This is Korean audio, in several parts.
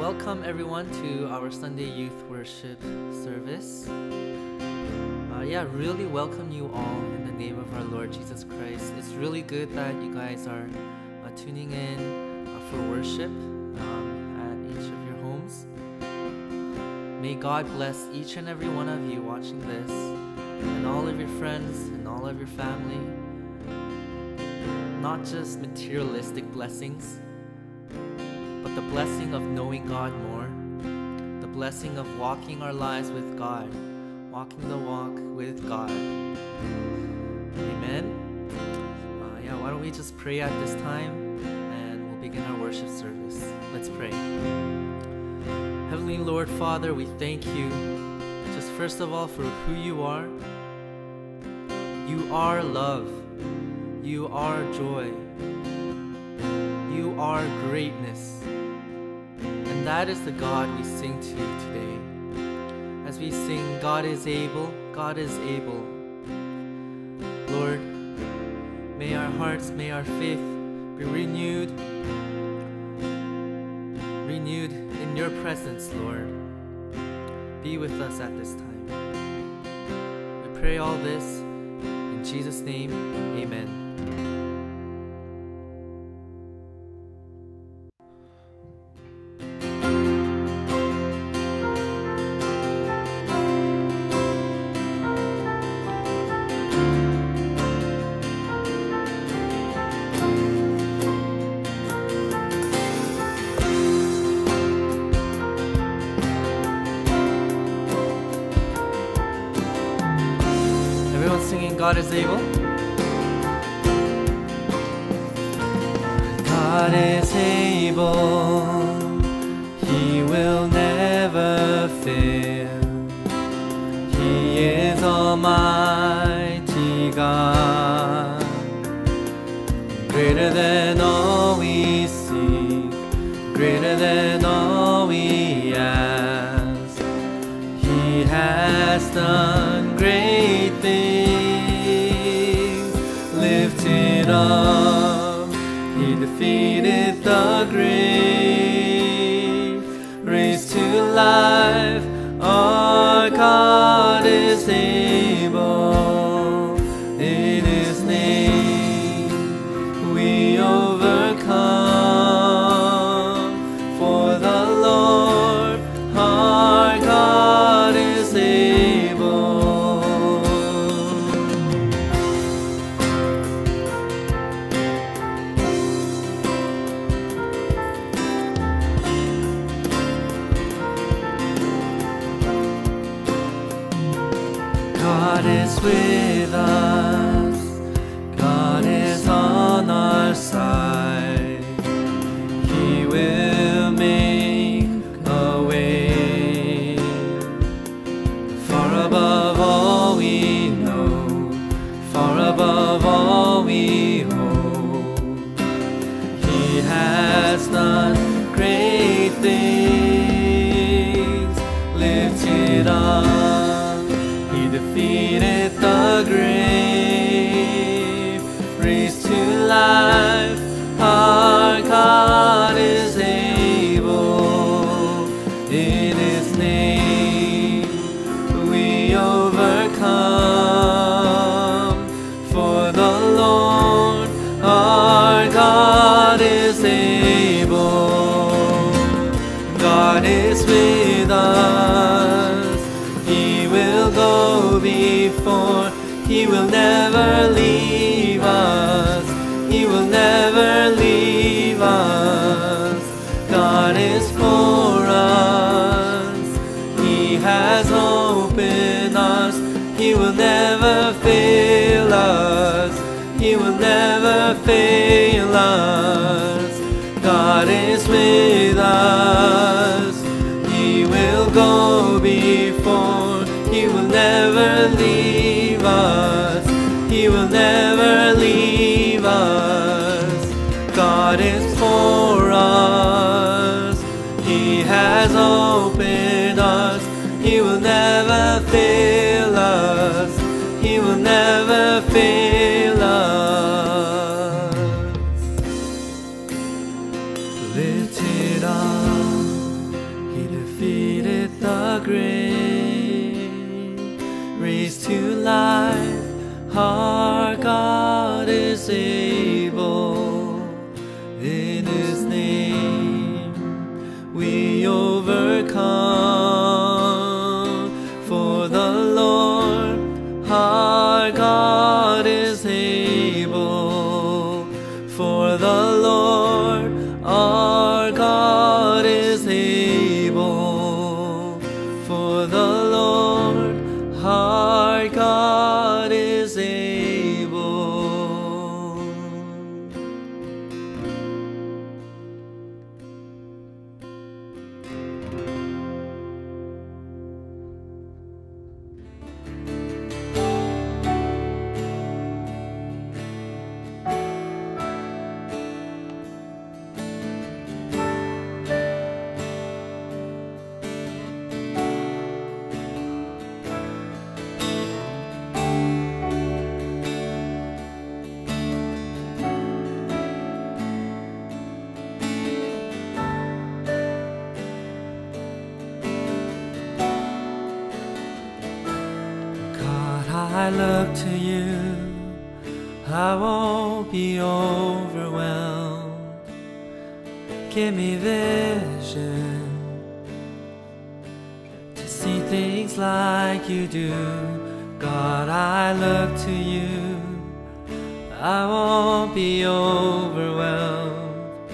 Welcome everyone to our Sunday Youth Worship service. Really welcome you all in the name of our Lord Jesus Christ. It's really good that you guys are tuning in for worship at each of your homes. May God bless each and every one of you watching this, and all of your friends and all of your family. Not just materialistic blessings, but the blessing of knowing God more, the blessing of walking our lives with God, walking the walk with God. Amen. Why don't we just pray at this time, and we'll begin our worship service. Let's pray. Heavenly Lord, Father, we thank you just first of all for who you are. You are love. You are joy. You are greatness. And that is the God we sing to today. As we sing, God is able, God is able. Lord, may our hearts, may our faith be renewed in your presence, Lord. Be with us at this time. We pray all this in Jesus' name, amen. God is able. God is able. He will never fail. He is Almighty God, greater than all we seek, greater than all we ask. He has done great things. Lifted up, he defeated the grave, raised to life, our God is able. In his name we overcome, for the Lord our God is able. God is with us, God is on our side. He will make a way, far above all we know, far above all we hope. He has done great things, lifted up, defeated the grave, raised to life, our God is able. In his name we overcome, for the Lord our God is able. God is with us, he will go before, he will never leave us, he will never leave us. God is for us, he has opened us, he will never fail us, he will never fail us. God is with us, he will go before, he will never leave us, he will never leave us. God is for us, he has opened us, he will never fail us, he will never fail us. Lifted up, I look to you, I won't be overwhelmed. Give me vision to see things like you do. God, I look to you, I won't be overwhelmed.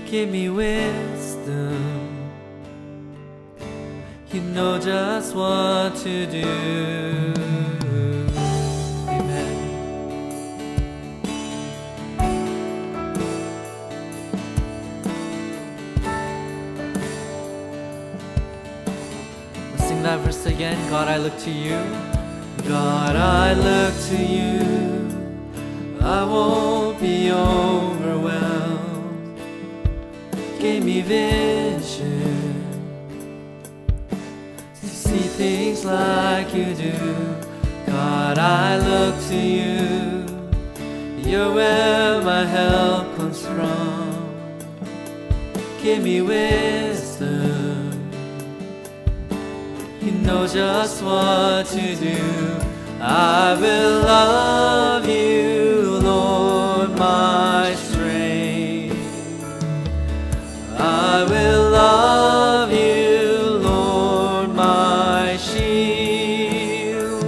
Give me wisdom, you know just what to do. Amen. Let's sing that verse again. God, I look to you. God, I look to you, I won't be overwhelmed. Give me vision to see things like you do. God, I look to you, you're where my help comes from. Give me wisdom, you know just what to do. I will love you, Lord, my strength. I will love you, Lord, my shield.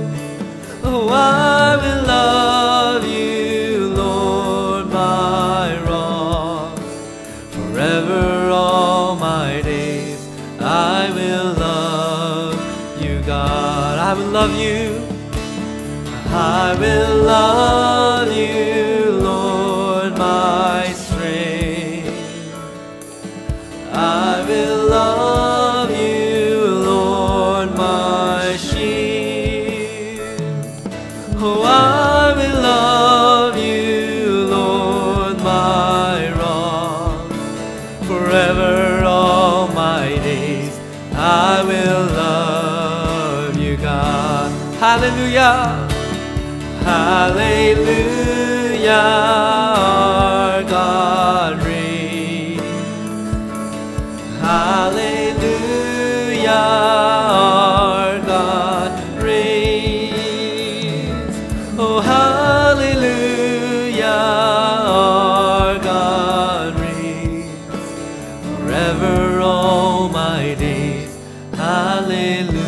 Oh, I will love you, Lord, my rock. Forever all my days I will love you, God. I will love you, I will love you, Lord, my strength. I will love you, Lord, my shield. Oh, I will love you, Lord, my rock. Forever all my days I will love you, God. Hallelujah. Hallelujah, our God reigns. Hallelujah, our God reigns. Oh, hallelujah, our God reigns. Forever all my days, hallelujah.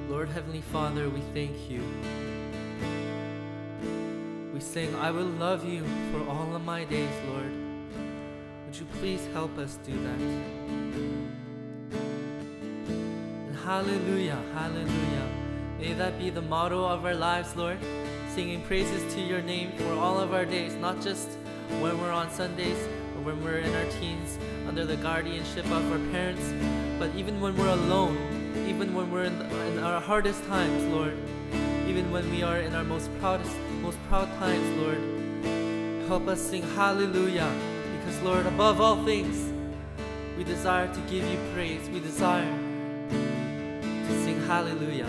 Lord Heavenly Father, we thank you. We sing, I will love you for all of my days, Lord. Would you please help us do that? And hallelujah, hallelujah. May that be the motto of our lives, Lord. Singing praises to your name for all of our days, not just when we're on Sundays or when we're in our teens under the guardianship of our parents, but even when we're alone, even when we're in our hardest times, Lord, even when we are in our most proud times, Lord, help us sing hallelujah, because Lord, above all things, we desire to give you praise. We desire to sing hallelujah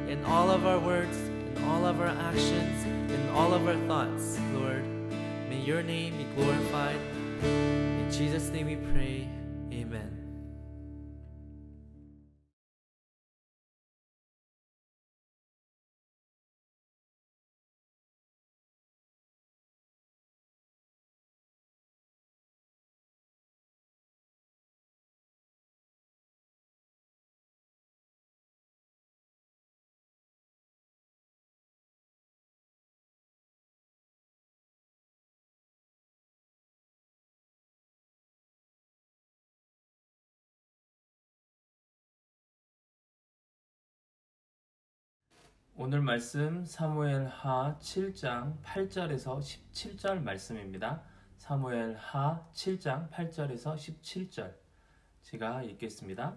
in all of our words, in all of our actions, in all of our thoughts, Lord. May your name be glorified. In Jesus' name we pray, amen. 오늘 말씀 사무엘하 7장 8절에서 17절 말씀입니다. 사무엘하 7장 8절에서 17절 제가 읽겠습니다.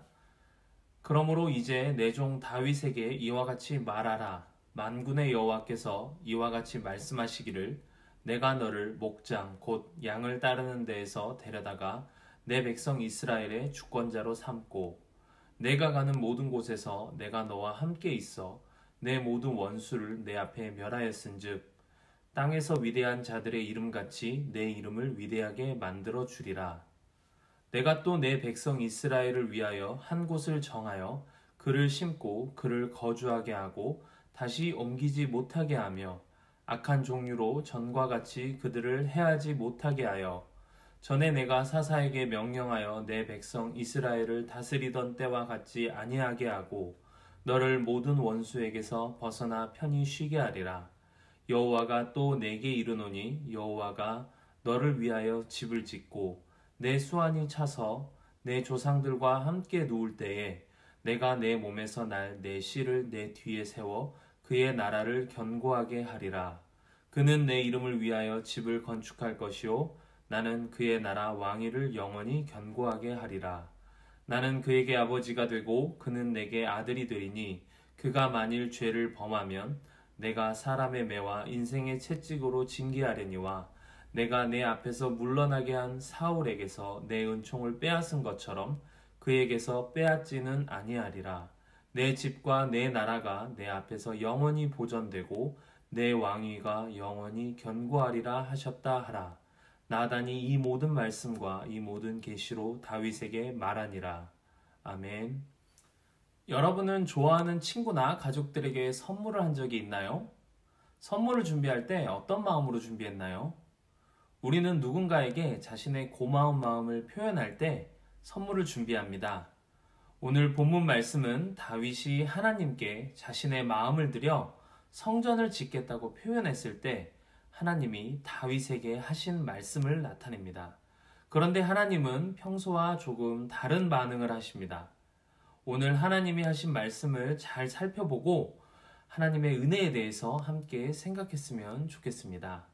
그러므로 이제 내 종 다윗에게 이와 같이 말하라. 만군의 여호와께서 이와 같이 말씀하시기를 내가 너를 목장 곧 양을 따르는 데에서 데려다가 내 백성 이스라엘의 주권자로 삼고 내가 가는 모든 곳에서 내가 너와 함께 있어 내 모든 원수를 내 앞에 멸하였은즉 땅에서 위대한 자들의 이름같이 내 이름을 위대하게 만들어 주리라. 내가 또 내 백성 이스라엘을 위하여 한 곳을 정하여 그를 심고 그를 거주하게 하고 다시 옮기지 못하게 하며 악한 종류로 전과 같이 그들을 해하지 못하게 하여 전에 내가 사사에게 명령하여 내 백성 이스라엘을 다스리던 때와 같지 아니하게 하고 너를 모든 원수에게서 벗어나 편히 쉬게 하리라. 여호와가 또 내게 이르노니 여호와가 너를 위하여 집을 짓고 내 수완이 차서 내 조상들과 함께 누울 때에 내가 내 몸에서 날 내 씨를 내 뒤에 세워 그의 나라를 견고하게 하리라. 그는 내 이름을 위하여 집을 건축할 것이요 나는 그의 나라 왕위를 영원히 견고하게 하리라. 나는 그에게 아버지가 되고 그는 내게 아들이 되리니 그가 만일 죄를 범하면 내가 사람의 매와 인생의 채찍으로 징계하려니와 내가 내 앞에서 물러나게 한 사울에게서 내 은총을 빼앗은 것처럼 그에게서 빼앗지는 아니하리라. 내 집과 내 나라가 내 앞에서 영원히 보존되고 내 왕위가 영원히 견고하리라 하셨다 하라. 나단이 이 모든 말씀과 이 모든 계시로 다윗에게 말하니라. 아멘. 여러분은 좋아하는 친구나 가족들에게 선물을 한 적이 있나요? 선물을 준비할 때 어떤 마음으로 준비했나요? 우리는 누군가에게 자신의 고마운 마음을 표현할 때 선물을 준비합니다. 오늘 본문 말씀은 다윗이 하나님께 자신의 마음을 들여 성전을 짓겠다고 표현했을 때 하나님이 다윗에게 하신 말씀을 나타냅니다. 그런데 하나님은 평소와 조금 다른 반응을 하십니다. 오늘 하나님이 하신 말씀을 잘 살펴보고 하나님의 은혜에 대해서 함께 생각했으면 좋겠습니다.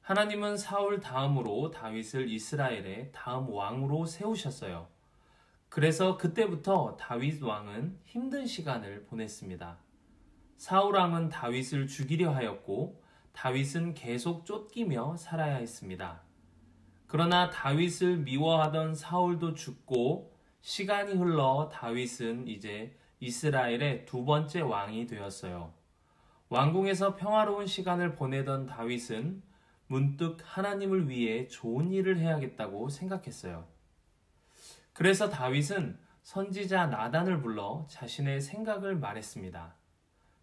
하나님은 사울 다음으로 다윗을 이스라엘의 다음 왕으로 세우셨어요. 그래서 그때부터 다윗 왕은 힘든 시간을 보냈습니다. 사울 왕은 다윗을 죽이려 하였고 다윗은 계속 쫓기며 살아야 했습니다. 그러나 다윗을 미워하던 사울도 죽고 시간이 흘러 다윗은 이제 이스라엘의 두 번째 왕이 되었어요. 왕궁에서 평화로운 시간을 보내던 다윗은 문득 하나님을 위해 좋은 일을 해야겠다고 생각했어요. 그래서 다윗은 선지자 나단을 불러 자신의 생각을 말했습니다.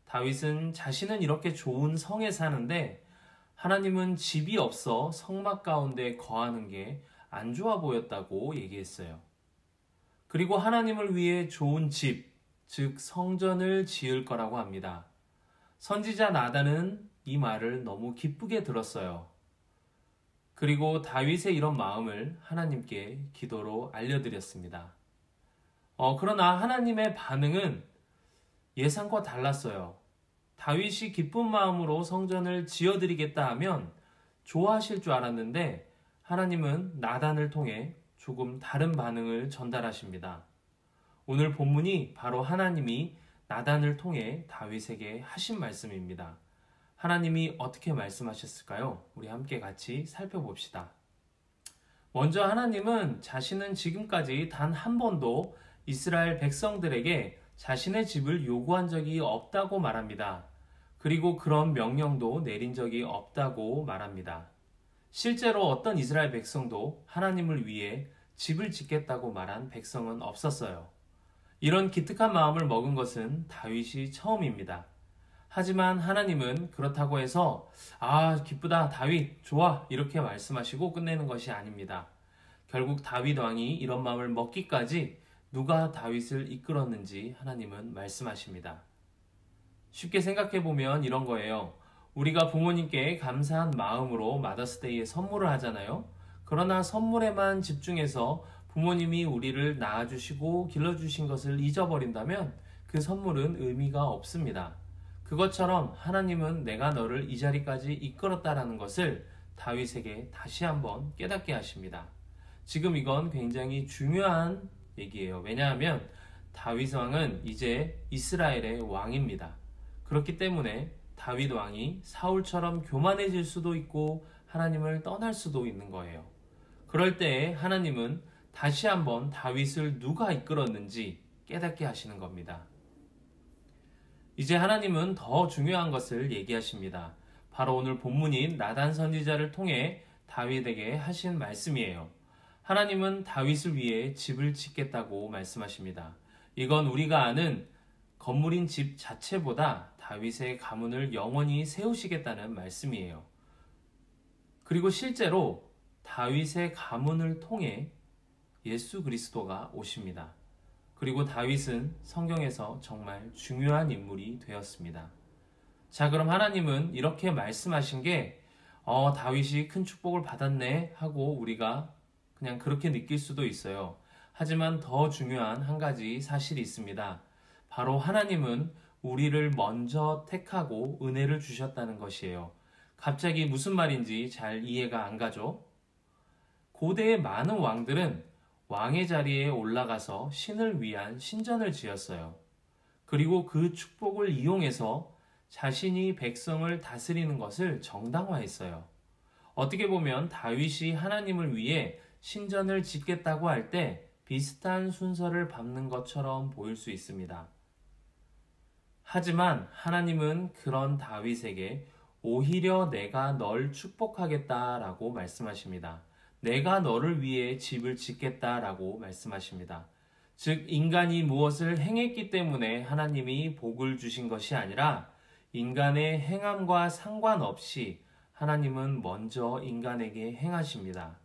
다윗은 자신은 이렇게 좋은 성에 사는데 하나님은 집이 없어 성막 가운데 거하는 게 안 좋아 보였다고 얘기했어요. 그리고 하나님을 위해 좋은 집, 즉 성전을 지을 거라고 합니다. 선지자 나단은 이 말을 너무 기쁘게 들었어요. 그리고 다윗의 이런 마음을 하나님께 기도로 알려드렸습니다. 그러나 하나님의 반응은 예상과 달랐어요. 다윗이 기쁜 마음으로 성전을 지어드리겠다 하면 좋아하실 줄 알았는데 하나님은 나단을 통해 조금 다른 반응을 전달하십니다. 오늘 본문이 바로 하나님이 나단을 통해 다윗에게 하신 말씀입니다. 하나님이 어떻게 말씀하셨을까요? 우리 함께 같이 살펴봅시다. 먼저 하나님은 자신은 지금까지 단 한 번도 이스라엘 백성들에게 자신의 집을 요구한 적이 없다고 말합니다. 그리고 그런 명령도 내린 적이 없다고 말합니다. 실제로 어떤 이스라엘 백성도 하나님을 위해 집을 짓겠다고 말한 백성은 없었어요. 이런 기특한 마음을 먹은 것은 다윗이 처음입니다. 하지만 하나님은 그렇다고 해서 기쁘다 다윗 좋아 이렇게 말씀하시고 끝내는 것이 아닙니다. 결국 다윗 왕이 이런 마음을 먹기까지 누가 다윗을 이끌었는지 하나님은 말씀하십니다. 쉽게 생각해보면 이런 거예요. 우리가 부모님께 감사한 마음으로 마더스데이에 선물을 하잖아요. 그러나 선물에만 집중해서 부모님이 우리를 낳아주시고 길러주신 것을 잊어버린다면 그 선물은 의미가 없습니다. 그것처럼 하나님은 내가 너를 이 자리까지 이끌었다라는 것을 다윗에게 다시 한번 깨닫게 하십니다. 지금 이건 굉장히 중요한 얘기예요. 왜냐하면 다윗 왕은 이제 이스라엘의 왕입니다. 그렇기 때문에 다윗 왕이 사울처럼 교만해질 수도 있고 하나님을 떠날 수도 있는 거예요. 그럴 때에 하나님은 다시 한번 다윗을 누가 이끌었는지 깨닫게 하시는 겁니다. 이제 하나님은 더 중요한 것을 얘기하십니다. 바로 오늘 본문인 나단 선지자를 통해 다윗에게 하신 말씀이에요. 하나님은 다윗을 위해 집을 짓겠다고 말씀하십니다. 이건 우리가 아는 건물인 집 자체보다 다윗의 가문을 영원히 세우시겠다는 말씀이에요. 그리고 실제로 다윗의 가문을 통해 예수 그리스도가 오십니다. 그리고 다윗은 성경에서 정말 중요한 인물이 되었습니다. 자, 그럼 하나님은 이렇게 말씀하신 게 다윗이 큰 축복을 받았네 하고 우리가 그냥 그렇게 느낄 수도 있어요. 하지만 더 중요한 한 가지 사실이 있습니다. 바로 하나님은 우리를 먼저 택하고 은혜를 주셨다는 것이에요. 갑자기 무슨 말인지 잘 이해가 안 가죠? 고대의 많은 왕들은 왕의 자리에 올라가서 신을 위한 신전을 지었어요. 그리고 그 축복을 이용해서 자신이 백성을 다스리는 것을 정당화했어요. 어떻게 보면 다윗이 하나님을 위해 신전을 짓겠다고 할 때 비슷한 순서를 밟는 것처럼 보일 수 있습니다. 하지만 하나님은 그런 다윗에게 오히려 내가 널 축복하겠다라고 말씀하십니다. 내가 너를 위해 집을 짓겠다라고 말씀하십니다. 즉 인간이 무엇을 행했기 때문에 하나님이 복을 주신 것이 아니라 인간의 행함과 상관없이 하나님은 먼저 인간에게 행하십니다.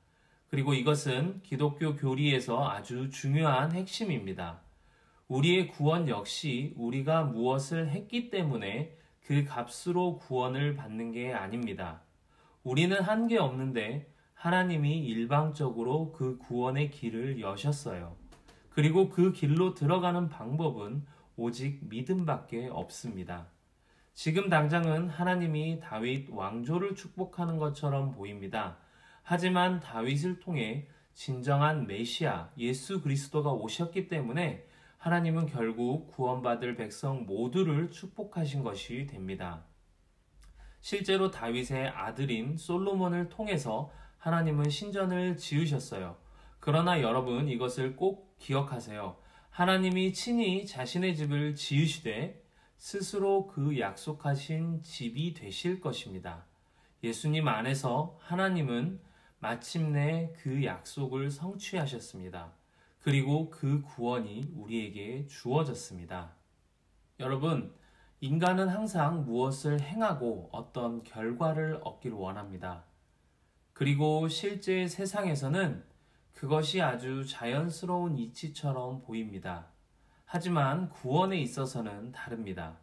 그리고 이것은 기독교 교리에서 아주 중요한 핵심입니다. 우리의 구원 역시 우리가 무엇을 했기 때문에 그 값으로 구원을 받는 게 아닙니다. 우리는 한 게 없는데 하나님이 일방적으로 그 구원의 길을 여셨어요. 그리고 그 길로 들어가는 방법은 오직 믿음밖에 없습니다. 지금 당장은 하나님이 다윗 왕조를 축복하는 것처럼 보입니다. 하지만 다윗을 통해 진정한 메시아 예수 그리스도가 오셨기 때문에 하나님은 결국 구원받을 백성 모두를 축복하신 것이 됩니다. 실제로 다윗의 아들인 솔로몬을 통해서 하나님은 신전을 지으셨어요. 그러나 여러분 이것을 꼭 기억하세요. 하나님이 친히 자신의 집을 지으시되 스스로 그 약속하신 집이 되실 것입니다. 예수님 안에서 하나님은 마침내 그 약속을 성취하셨습니다. 그리고 그 구원이 우리에게 주어졌습니다. 여러분, 인간은 항상 무엇을 행하고 어떤 결과를 얻기를 원합니다. 그리고 실제 세상에서는 그것이 아주 자연스러운 이치처럼 보입니다. 하지만 구원에 있어서는 다릅니다.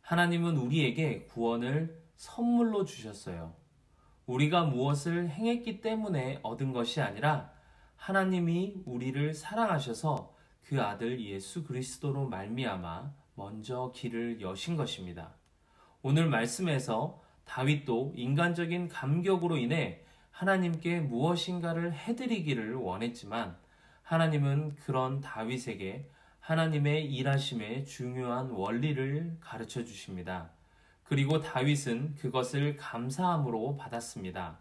하나님은 우리에게 구원을 선물로 주셨어요. 우리가 무엇을 행했기 때문에 얻은 것이 아니라 하나님이 우리를 사랑하셔서 그 아들 예수 그리스도로 말미암아 먼저 길을 여신 것입니다. 오늘 말씀에서 다윗도 인간적인 감격으로 인해 하나님께 무엇인가를 해드리기를 원했지만 하나님은 그런 다윗에게 하나님의 일하심의 중요한 원리를 가르쳐 주십니다. 그리고 다윗은 그것을 감사함으로 받았습니다.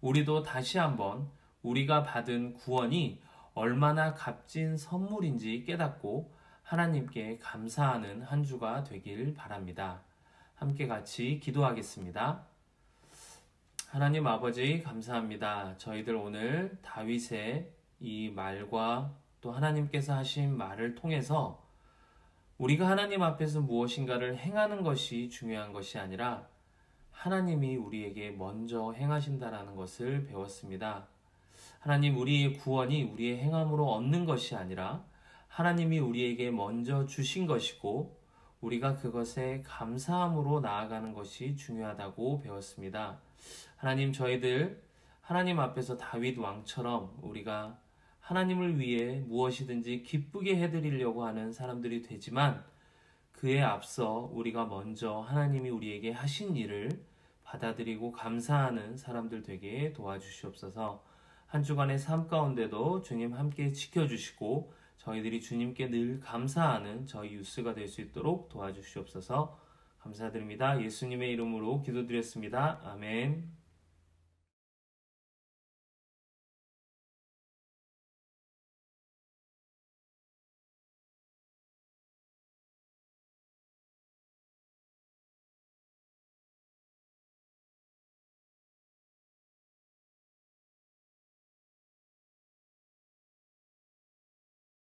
우리도 다시 한번 우리가 받은 구원이 얼마나 값진 선물인지 깨닫고 하나님께 감사하는 한 주가 되길 바랍니다. 함께 같이 기도하겠습니다. 하나님 아버지 감사합니다. 저희들 오늘 다윗의 이 말과 또 하나님께서 하신 말을 통해서 우리가 하나님 앞에서 무엇인가를 행하는 것이 중요한 것이 아니라 하나님이 우리에게 먼저 행하신다라는 것을 배웠습니다. 하나님, 우리의 구원이 우리의 행함으로 얻는 것이 아니라 하나님이 우리에게 먼저 주신 것이고 우리가 그것에 감사함으로 나아가는 것이 중요하다고 배웠습니다. 하나님, 저희들 하나님 앞에서 다윗 왕처럼 우리가 하나님을 위해 무엇이든지 기쁘게 해드리려고 하는 사람들이 되지만 그에 앞서 우리가 먼저 하나님이 우리에게 하신 일을 받아들이고 감사하는 사람들 되게 도와주시옵소서. 한 주간의 삶 가운데도 주님 함께 지켜주시고 저희들이 주님께 늘 감사하는 저희 유스가 될 수 있도록 도와주시옵소서. 감사드립니다. 예수님의 이름으로 기도드렸습니다. 아멘.